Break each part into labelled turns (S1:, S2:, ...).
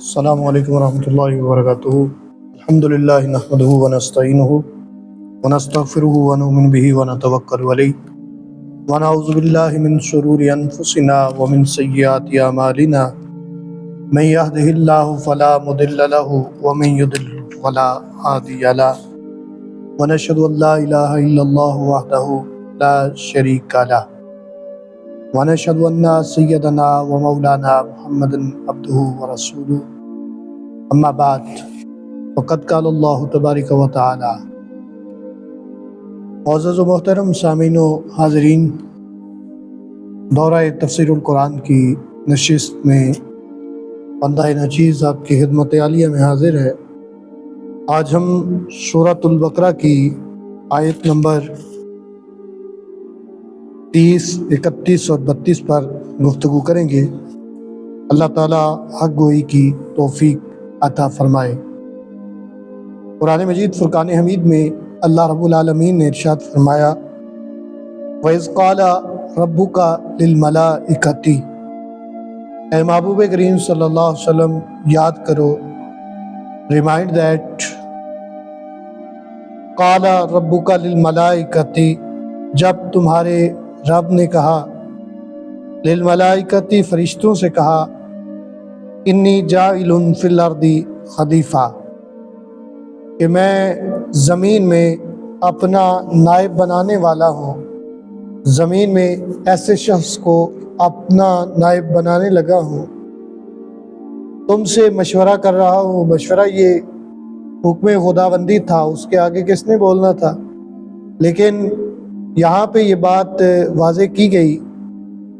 S1: السلام علیکم ورحمۃ اللہ وبرکاتہ۔ الحمدللہ نحمدہ ونستعینہ ونستغفرہ ونؤمن بہ ونتوکل علیہ ونعوذ باللہ من شرور انفسنا ومن سیئات اعمالنا من یہدہ اللہ فلا مضل لہ ومن یضلل فلا ہادی لہ ونشہد ان لا الہ الا اللہ وحدہ لا شریک لہ ونشهد أن سيدنا ومولانا محمد عبده ورسوله أما بعد فقد قال الله تبارك وتعالى۔ معزز و محترم سامعین و حاضرین، دورہ تفسیر القرآن کی نشست میں بندہ نچیز آپ کی خدمت عالیہ میں حاضر ہے۔ آج ہم سورۃ البقرہ کی آیت نمبر 30، 31 اور 32 پر گفتگو کریں گے۔ اللہ تعالیٰ حق گوئی کی توفیق عطا فرمائے۔ قرآن مجید فرقان حمید میں اللہ رب العالمین نے ارشاد فرمایا، وَإِذْ قَالَ رَبُّكَ لِلْمَلَائِكَةِ، اے محبوب کریم صلی اللہ علیہ وسلم یاد کرو، ریمائنڈ دیٹ قَالَ رَبُّكَ لِلْمَلَائِكَةِ، جب تمہارے رب نے کہا، للملائکتی فرشتوں سے کہا، انی جاعل فی الارض خلیفہ، کہ میں زمین میں اپنا نائب بنانے والا ہوں، زمین میں ایسے شخص کو اپنا نائب بنانے لگا ہوں، تم سے مشورہ کر رہا ہوں۔ مشورہ یہ حکم خداوندی تھا، اس کے آگے کس نے بولنا تھا، لیکن یہاں پہ یہ بات واضح کی گئی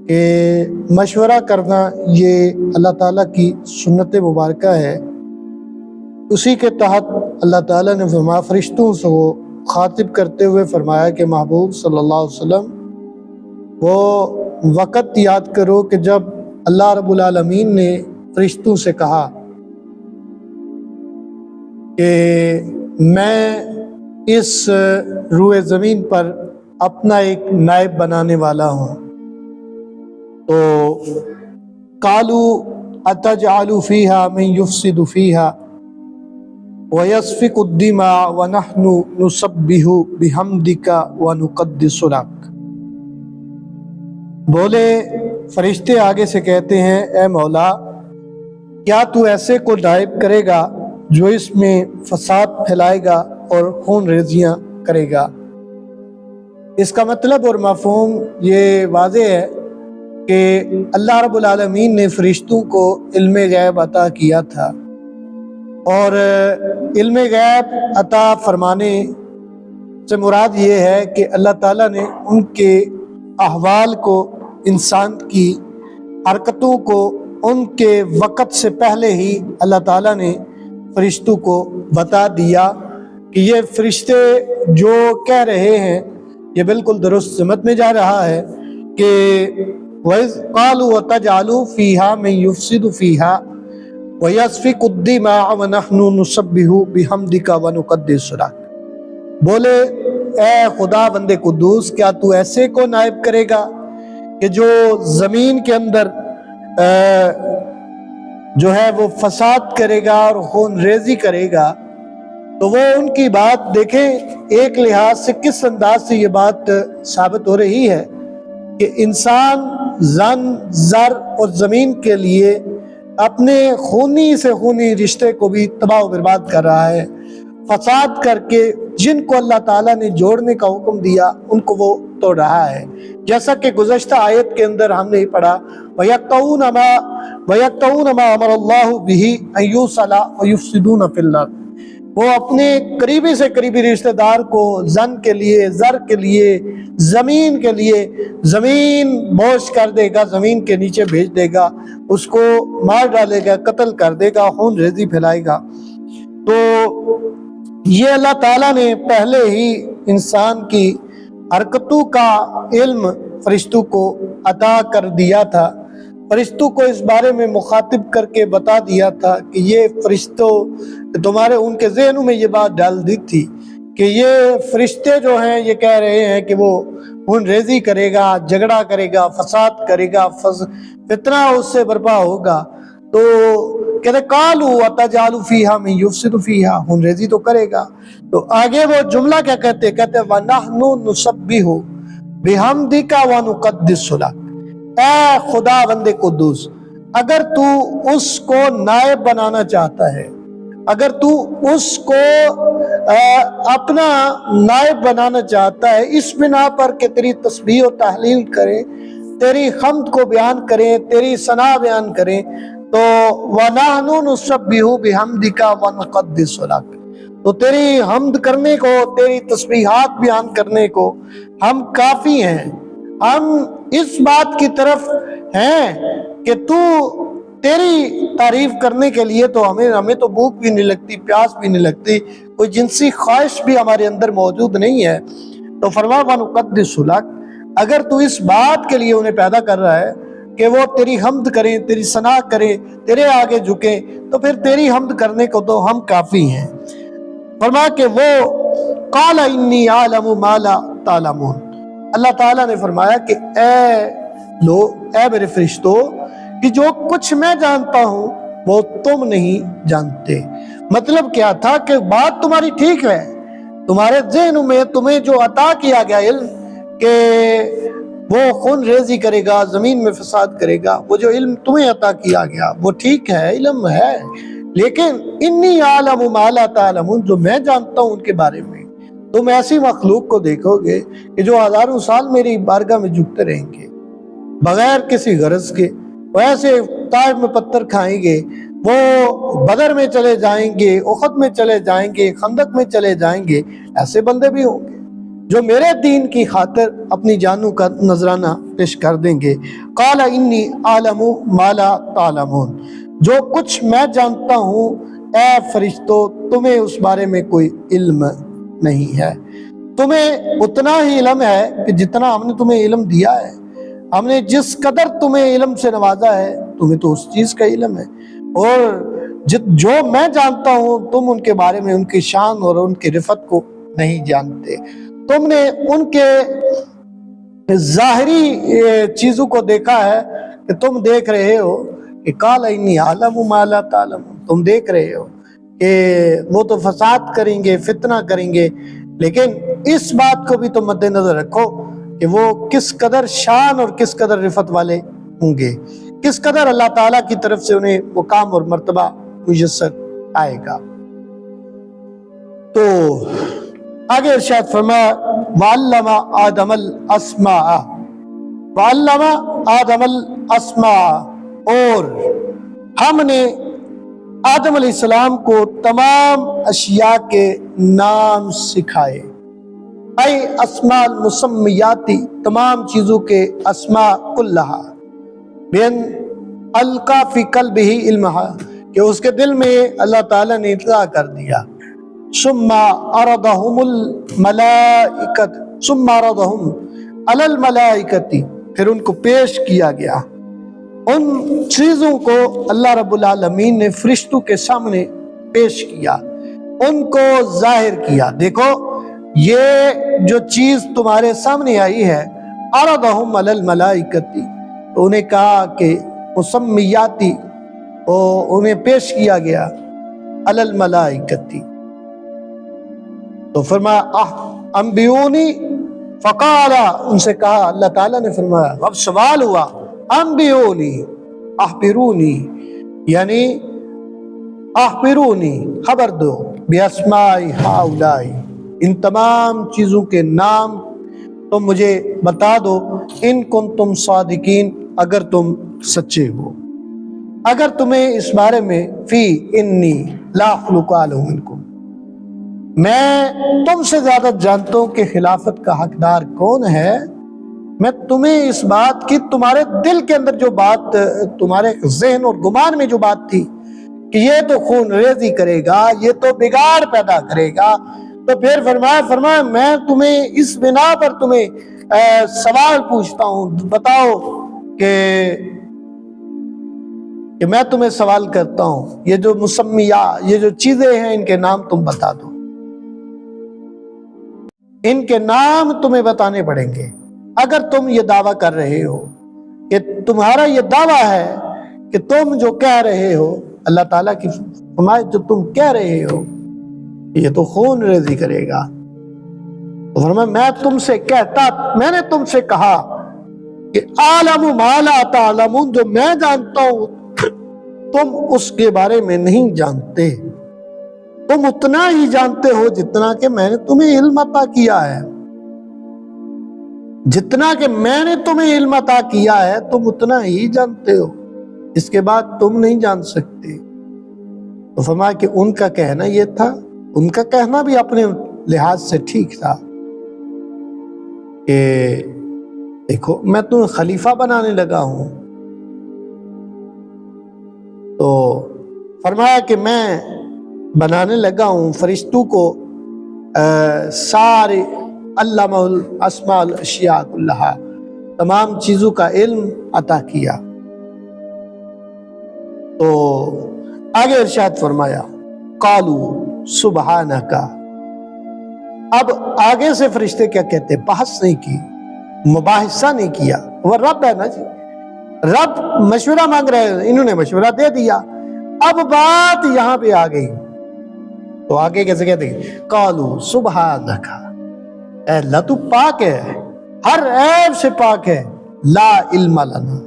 S1: کہ مشورہ کرنا یہ اللہ تعالیٰ کی سنت مبارکہ ہے۔ اسی کے تحت اللہ تعالیٰ نے فرمایا، فرشتوں سے وہ خاطب کرتے ہوئے فرمایا کہ محبوب صلی اللہ علیہ وسلم وہ وقت یاد کرو کہ جب اللہ رب العالمین نے فرشتوں سے کہا کہ میں اس روئے زمین پر اپنا ایک نائب بنانے والا ہوں، تو قَالُوا أَتَجْعَلُ فِيهَا مَن يُفْسِدُ فِيهَا وَيَسْفِكُ الدِّمَاءَ وَنَحْنُ نُسَبِّحُ بِحَمْدِكَ وَنُقَدِّسُ لَكَ۔ بولے فرشتے آگے سے کہتے ہیں، اے مولا، کیا تو ایسے کو نائب کرے گا جو اس میں فساد پھیلائے گا اور خون ریزیاں کرے گا؟ اس کا مطلب اور مفہوم یہ واضح ہے کہ اللہ رب العالمین نے فرشتوں کو علم غیب عطا کیا تھا، اور علم غیب عطا فرمانے سے مراد یہ ہے کہ اللہ تعالیٰ نے ان کے احوال کو، انسان کی حرکتوں کو ان کے وقت سے پہلے ہی اللہ تعالیٰ نے فرشتوں کو بتا دیا کہ یہ فرشتے جو کہہ رہے ہیں یہ بالکل درست سمت میں جا رہا ہے کہ وَإِذْ قَالُوا وَتَجْعَلُ فِيهَا مَن يُفْسِدُ فِيهَا وَيَسْفِكُ الدِّمَاءَ وَنَحْنُ نُسَبِّحُ بِحَمْدِكَ وَنُقَدِّسُ لَكَ۔ بولے اے خدا بندے قدوس، کیا تو ایسے کو نائب کرے گا کہ جو زمین کے اندر جو ہے وہ فساد کرے گا اور خون ریزی کرے گا؟ تو وہ ان کی بات دیکھیں، ایک لحاظ سے کس انداز سے یہ بات ثابت ہو رہی ہے کہ انسان زن، زر اور زمین کے لیے اپنے خونی سے خونی رشتے کو بھی تباہ و برباد کر رہا ہے، فساد کر کے جن کو اللہ تعالیٰ نے جوڑنے کا حکم دیا ان کو وہ توڑ رہا ہے، جیسا کہ گزشتہ آیت کے اندر ہم نے پڑھا، وَيَقْطَعُونَ مَا أَمَرَ اللَّهُ بِهِ أَن يُوصَلَ وَيُفْسِدُونَ فِي الْأَرْضِ۔ وہ اپنے قریبی سے قریبی رشتہ دار کو زن کے لیے، زر کے لیے، زمین کے لیے زمین بوش کر دے گا، زمین کے نیچے بھیج دے گا، اس کو مار ڈالے گا، قتل کر دے گا، خون ریزی پھیلائے گا۔ تو یہ اللہ تعالیٰ نے پہلے ہی انسان کی حرکتوں کا علم فرشتوں کو عطا کر دیا تھا، فرشتوں کو اس بارے میں مخاطب کر کے بتا دیا تھا کہ یہ فرشتوں تمہارے، ان کے ذہنوں میں یہ بات ڈال دی تھی کہ یہ فرشتے جو ہیں یہ کہہ رہے ہیں کہ وہ خون ریزی کرے گا، جھگڑا کرے گا، فساد کرے گا، فتنہ اس سے برپا ہوگا۔ تو کہتے قالوا وتجعل فیہا من یفسد فیہا، خون ریزی تو کرے گا۔ تو آگے وہ جملہ کیا کہتے؟ کہتے وَنَحْنُ نُسَبِّحُ بِحَمْدِكَ وَنُقَدِّسُ لَكَ، اے خدا بند قدوس، اگر تو اس کو نائب بنانا چاہتا ہے، اگر تو اس کو اپنا نائب بنانا چاہتا ہے اس بنا پر کہ تیری تسبیح و تحلیل کرے، تیری حمد کو بیان کریں، تیری ثنا بیان کریں، تو وَنَحْنُ نُسَبِّحُ بِحَمْدِكَ وَنُقَدِّسُ لَكَ، تو تیری حمد کرنے کو، تیری تسبیحات بیان کرنے کو ہم کافی ہیں۔ ہم اس بات کی طرف ہیں کہ تو تیری تعریف کرنے کے لیے تو ہمیں تو بھوک بھی نہیں لگتی، پیاس بھی نہیں لگتی، کوئی جنسی خواہش بھی ہمارے اندر موجود نہیں ہے۔ تو فرمایا وَنُقَدِّسُ لَكَ، اگر تو اس بات کے لیے انہیں پیدا کر رہا ہے کہ وہ تیری حمد کریں، تیری ثنا کریں، تیرے آگے جھکیں، تو پھر تیری حمد کرنے کو تو ہم کافی ہیں۔ فرمایا کہ وہ قال انی اعلم ما لا تعلمون، اللہ تعالیٰ نے فرمایا کہ اے میرے فرشتوں، کہ جو کچھ میں جانتا ہوں وہ تم نہیں جانتے۔ مطلب کیا تھا کہ بات تمہاری ٹھیک ہے، تمہارے ذہن میں تمہیں جو عطا کیا گیا علم کہ وہ خون ریزی کرے گا، زمین میں فساد کرے گا، وہ جو علم تمہیں عطا کیا گیا وہ ٹھیک ہے، علم ہے، لیکن انی اعلم ما لا تعلمون، جو میں جانتا ہوں ان کے بارے میں۔ تم ایسی مخلوق کو دیکھو گے کہ جو ہزاروں سال میری بارگاہ میں جھکتے رہیں گے بغیر کسی غرض کے، وہ ایسے طائف میں پتھر کھائیں گے، وہ بدر میں چلے جائیں گے، احد میں چلے جائیں گے، خندق میں چلے جائیں گے، ایسے بندے بھی ہوں گے جو میرے دین کی خاطر اپنی جانوں کا نذرانہ پیش کر دیں گے۔ قال انی اعلم ما لا تعلمون، جو کچھ میں جانتا ہوں اے فرشتوں تمہیں اس بارے میں کوئی علم نہیں ہے، تمہیں اتنا ہی علم ہے کہ جتنا ہم نے تمہیں علم دیا ہے، ہم نے جس قدر تمہیں علم سے نوازا ہے تمہیں تو اس چیز کا علم ہے، اور جو میں جانتا ہوں تم ان کے بارے میں، ان کی شان اور ان کی رفعت کو نہیں جانتے۔ تم نے ان کے ظاہری چیزوں کو دیکھا ہے کہ تم دیکھ رہے ہو کہ قال انی اعلم ما لا تعلمون، تم دیکھ رہے ہو کہ وہ تو فساد کریں گے، فتنہ کریں گے، لیکن اس بات کو بھی تم مد نظر رکھو کہ وہ کس قدر شان اور کس قدر رفعت والے ہوں گے، کس قدر اللہ تعالیٰ کی طرف سے انہیں مقام اور مرتبہ میسر آئے گا۔ تو آگے ارشاد فرمایا وَعَلَّمَ آدَمَ الْأَسْمَاءَ، وَعَلَّمَ آدَمَ الْأَسْمَاءَ، اور ہم نے آدم علیہ السلام کو تمام اشیاء کے نام سکھائے، اے اسماء المسمیاتی، تمام چیزوں کے اسماء کلہا، بین القا فی قلبہ علمہا، کہ اس کے دل میں اللہ تعالیٰ نے اطلاع کر دیا۔ ثم عرضہم الملائکۃ، ثم عرضہم علی الملائکۃ، پھر ان کو پیش کیا گیا، ان چیزوں کو اللہ رب العالمین نے فرشتوں کے سامنے پیش کیا، ان کو ظاہر کیا۔ دیکھو یہ جو چیز تمہارے سامنے آئی ہے، عرضہم علی الملائکۃ، تو انہیں کہا کہ مسمیاتی، انہیں پیش کیا گیا علی الملائکۃ، تو فرمایا انبئونی، فقال، ان سے کہا اللہ تعالیٰ نے فرمایا، اب سوال ہوا انبئونی، اخبرونی، یعنی اخبرونی، خبر دو، باسماء ہؤلاء، ان تمام چیزوں کے نام تم مجھے بتا دو، ان کنتم صادقین، اگر تم سچے ہو، اگر تمہیں اس بارے میں فی انی لا اخلق منکم، میں تم سے زیادہ جانتا ہوں کہ خلافت کا حقدار کون ہے، میں تمہیں اس بات کی، تمہارے دل کے اندر جو بات، تمہارے ذہن اور گمان میں جو بات تھی کہ یہ تو خون ریزی کرے گا، یہ تو بگاڑ پیدا کرے گا، تو پھر فرمایا میں تمہیں اس بنا پر تمہیں سوال پوچھتا ہوں، بتاؤ کہ میں تمہیں سوال کرتا ہوں، یہ جو مسمیہ، یہ جو چیزیں ہیں ان کے نام تم بتا دو، ان کے نام تمہیں بتانے پڑیں گے۔ اگر تم یہ دعویٰ کر رہے ہو کہ تمہارا یہ دعویٰ ہے کہ تم جو کہہ رہے ہو اللہ تعالیٰ کی فرمائے جو تم کہہ رہے ہو یہ تو خون ریزی کرے گا، تو فرمایا میں نے تم سے کہا کہ عالم ما لا تعلمون، جو میں جانتا ہوں تم اس کے بارے میں نہیں جانتے، تم اتنا ہی جانتے ہو جتنا کہ میں نے تمہیں علم عطا کیا ہے، جتنا کہ میں نے تمہیں علم عطا کیا ہے تم اتنا ہی جانتے ہو، اس کے بعد تم نہیں جان سکتے۔ تو فرمایا کہ ان کا کہنا یہ تھا، ان کا کہنا بھی اپنے لحاظ سے ٹھیک تھا کہ دیکھو میں تمہیں خلیفہ بنانے لگا ہوں، تو فرمایا کہ میں بنانے لگا ہوں فرشتوں کو سارے علمہ الاسماء الاشیاء کلہا، تمام چیزوں کا علم عطا کیا۔ تو آگے ارشاد فرمایا قالو سبحانک، اب آگے سے فرشتے کیا کہتے ہیں، بحث نہیں کی، مباحثہ نہیں کیا، وہ رب ہے نا جی، رب مشورہ مانگ رہے ہیں، انہوں نے مشورہ دے دیا، اب بات یہاں پہ آ گئی، تو آگے کیسے کہتے ہیں قالو سبحانک، اے اللہ تو پاک ہے، ہر عیب سے پاک ہے، لا علم لنا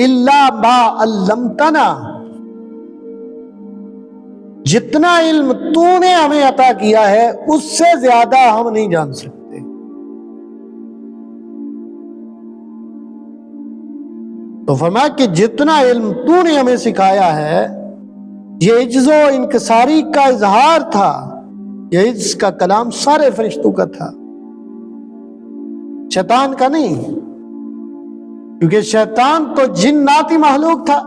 S1: الا ما علمتنا، جتنا علم تو نے ہمیں عطا کیا ہے اس سے زیادہ ہم نہیں جان سکتے۔ تو فرمایا کہ جتنا علم تو نے ہمیں سکھایا ہے یہ عجز و انکساری کا اظہار تھا، یہ عجز کا کلام سارے فرشتوں کا تھا، شیطان کا نہیں، کیونکہ شیطان تو جناتی مخلوق تھا۔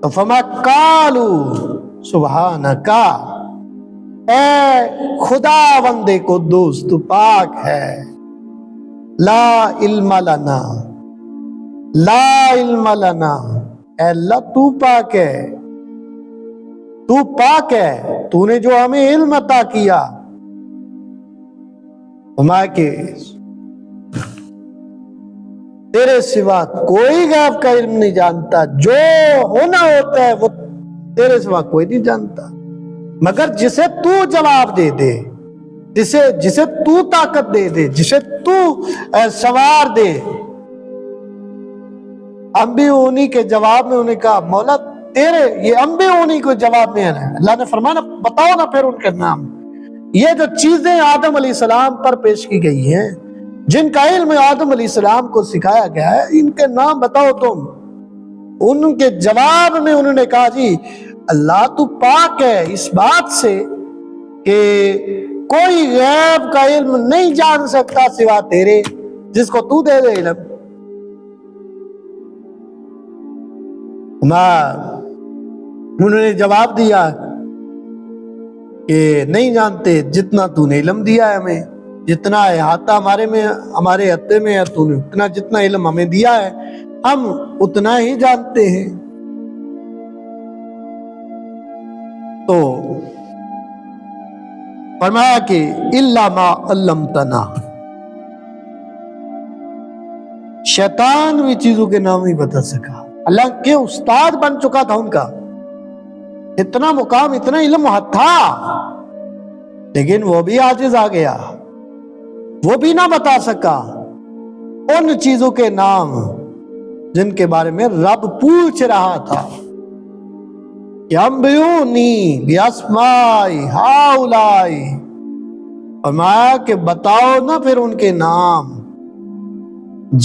S1: تو فرمایا قالو سبحانک، اے خدا بندے کو دوست تو پاک ہے، لا علم لنا، لا علم لنا، اے اللہ تو پاک ہے، تو پاک ہے، تو نے جو ہمیں علم عطا کیا، فرمایا کہ تیرے سوا کوئی غیب کا علم نہیں جانتا، جو ہونا ہوتا ہے وہ تیرے سوا کوئی نہیں جانتا، مگر جسے تو جواب دے دے، جسے تو طاقت دے دے، جسے تو سوار دے۔ انبیاء انہی کے جواب میں انہیں کہا مولا تیرے یہ انبیاء انہی کو جواب میں ہے، اللہ نے فرمایا بتاؤ نا پھر ان کے نام، یہ جو چیزیں آدم علیہ السلام پر پیش کی گئی ہیں، جن کا علم آدم علیہ السلام کو سکھایا گیا ہے، ان کے نام بتاؤ تم۔ ان کے جواب میں انہوں نے کہا جی اللہ تو پاک ہے اس بات سے کہ کوئی غیب کا علم نہیں جان سکتا سوا تیرے، جس کو تو دے دے علم۔ انہوں نے جواب دیا کہ نہیں جانتے، جتنا تو نے علم دیا ہے ہمیں، جتنا احاطہ ہمارے عہدے میں ہے، تو نے اتنا جتنا علم ہمیں دیا ہے ہم اتنا ہی جانتے ہیں۔ تو فرمایا کہ الا ما علمتنا، شیطان بھی چیزوں کے نام نہیں بتا سکا، اللہ کے استاد بن چکا تھا، ان کا اتنا مقام اتنا علم تھا، لیکن وہ بھی عاجز آ گیا، وہ بھی نہ بتا سکا ان چیزوں کے نام جن کے بارے میں رب پوچھ رہا تھا کہ انبئونی باسماء ہؤلاء، فرمایا کہ بتاؤ نا پھر ان کے نام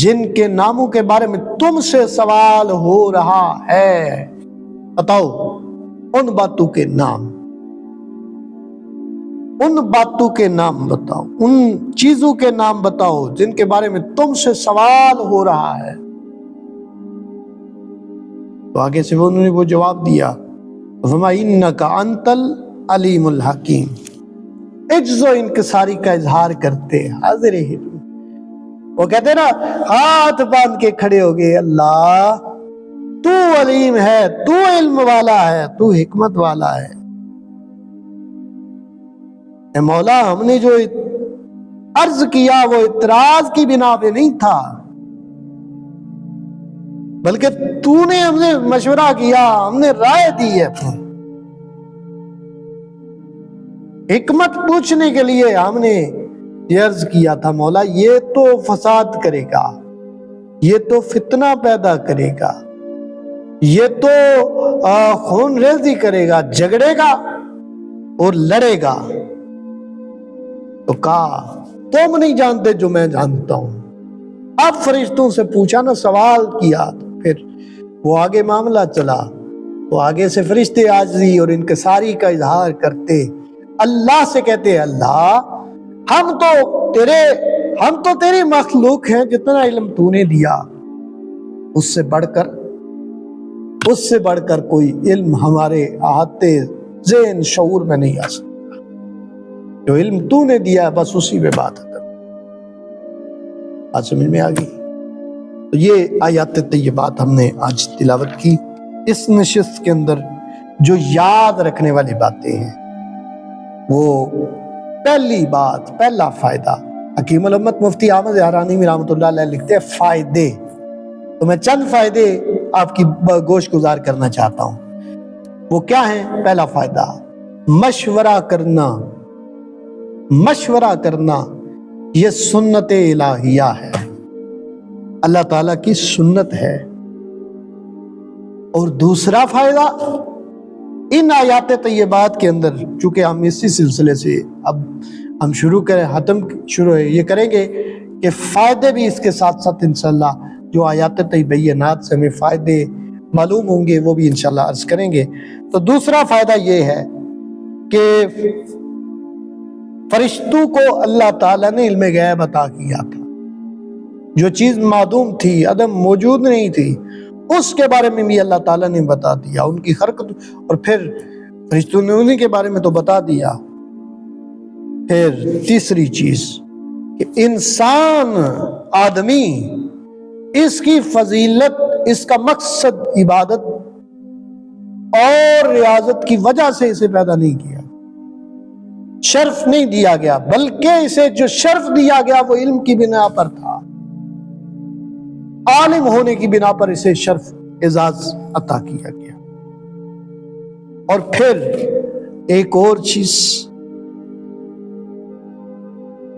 S1: جن کے ناموں کے بارے میں تم سے سوال ہو رہا ہے، بتاؤ ان باتوں کے نام، ان باتوں کے نام بتاؤ، ان چیزوں کے نام بتاؤ جن کے بارے میں تم سے سوال ہو رہا ہے۔ تو آگے سے انہوں نے وہ جواب دیا، فرمایا انک انت العلیم الحکیم، عجز و انکساری کا اظہار کرتے حاضر ہی، وہ کہتے نا ہاتھ باندھ کے کھڑے ہو گئے، اللہ تو علیم ہے، تو علم والا ہے، تو حکمت والا ہے، اے مولا ہم نے جو عرض کیا وہ اعتراض کی بنا پہ نہیں تھا، بلکہ تو نے ہم نے مشورہ کیا، ہم نے رائے دی ہے اپنی حکمت پوچھنے کے لیے ہم نے عرض کیا تھا مولا یہ تو فساد کرے گا، یہ تو فتنہ پیدا کرے گا، یہ تو خون ریزی کرے گا، جھگڑے گا اور لڑے گا۔ تو کہا تم نہیں جانتے جو میں جانتا ہوں۔ اب فرشتوں سے پوچھا نا، سوال کیا، تو پھر وہ آگے معاملہ چلا۔ وہ آگے سے فرشتے عاجزی اور انکساری کا اظہار کرتے، اللہ سے کہتے اللہ ہم تو تیری مخلوق ہیں، جتنا علم تو نے دیا اس سے بڑھ کر کوئی علم ہمارے احاطے ذہن شعور میں نہیں آ سکتا۔ جو علم تو نے دیا بس اسی پہ بات ہے۔ آج سمجھ میں آ گئی؟ تو یہ آیات طیبات ہم نے آج تلاوت کی۔ اس نشست کے اندر جو یاد رکھنے والی باتیں ہیں، وہ پہلی بات، پہلا فائدہ، حکیم الامت مفتی احمد حرانوی رحمۃ اللہ علیہ لکھتے ہیں فائدے۔ تو میں چند فائدے آپ کی گوش گزار کرنا چاہتا ہوں۔ وہ کیا ہیں؟ پہلا فائدہ، مشورہ کرنا یہ سنت الہیہ ہے، اللہ تعالیٰ کی سنت ہے۔ اور دوسرا فائدہ، ان آیات طیبات کے اندر، چونکہ ہم اسی سلسلے سے اب ہم شروع یہ کریں گے کہ فائدے بھی اس کے ساتھ ساتھ انشاءاللہ جو آیات طیبینات سے ہمیں فائدے معلوم ہوں گے وہ بھی انشاءاللہ عرض کریں گے۔ تو دوسرا فائدہ یہ ہے کہ فرشتوں کو اللہ تعالیٰ نے علم غیب عطا کیا تھا۔ جو چیز معدوم تھی، عدم موجود نہیں تھی، اس کے بارے میں بھی اللہ تعالیٰ نے بتا دیا، ان کی حرکت، اور پھر فرشتوں نے انہیں کے بارے میں تو بتا دیا۔ پھر تیسری چیز کہ انسان آدمی، اس کی فضیلت، اس کا مقصد عبادت اور ریاضت کی وجہ سے اسے پیدا نہیں کیا، شرف نہیں دیا گیا، بلکہ اسے جو شرف دیا گیا وہ علم کی بنا پر تھا، عالم ہونے کی بنا پر اسے شرف اعزاز عطا کیا گیا۔ اور پھر ایک اور چیز،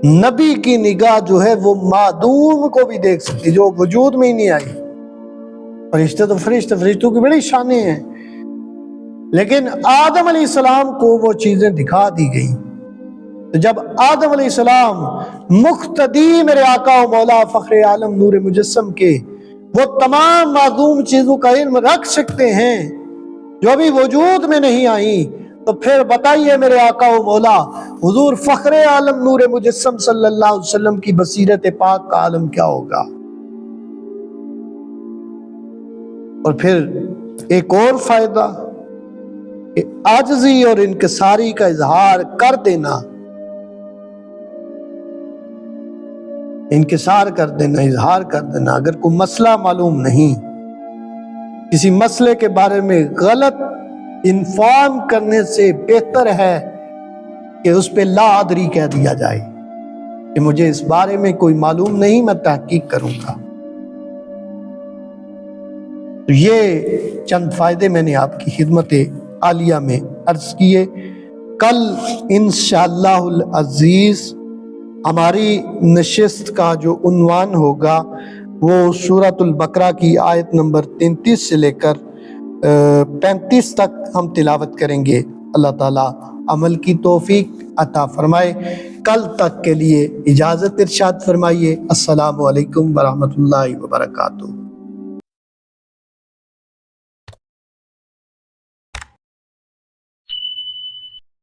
S1: نبی کی نگاہ جو ہے وہ معدوم کو بھی دیکھ سکتی، جو وجود میں ہی نہیں آئی۔ فرشتوں کی بڑی شانیں ہیں، لیکن آدم علیہ السلام کو وہ چیزیں دکھا دی گئیں۔ تو جب آدم علیہ السلام مقتدی میرے آقا و مولا فخر عالم نور مجسم کے وہ تمام معدوم چیزوں کا علم رکھ سکتے ہیں جو ابھی وجود میں نہیں آئیں، تو پھر بتائیے میرے آقا و مولا حضور فخر عالم نور مجسم صلی اللہ علیہ وسلم کی بصیرت پاک کا عالم کیا ہوگا۔ اور پھر ایک اور فائدہ کہ عاجزی اور انکساری کا اظہار کر دینا، انکسار کر دینا، اظہار کر دینا۔ اگر کوئی مسئلہ معلوم نہیں، کسی مسئلے کے بارے میں غلط انفارم کرنے سے بہتر ہے کہ اس پہ لا ادری کہہ دیا جائے کہ مجھے اس بارے میں کوئی معلوم نہیں، میں تحقیق کروں گا۔ تو یہ چند فائدے میں نے آپ کی خدمت عالیہ میں عرض کیے۔ کل انشاءاللہ العزیز ہماری نشست کا جو عنوان ہوگا وہ سورۃ البقرہ کی آیت نمبر 33 سے لے کر 35 تک ہم تلاوت کریں گے۔ اللہ تعالیٰ عمل کی توفیق عطا فرمائے۔ کل تک کے لیے اجازت ارشاد فرمائیے۔ السلام علیکم ورحمۃ اللہ وبرکاتہ۔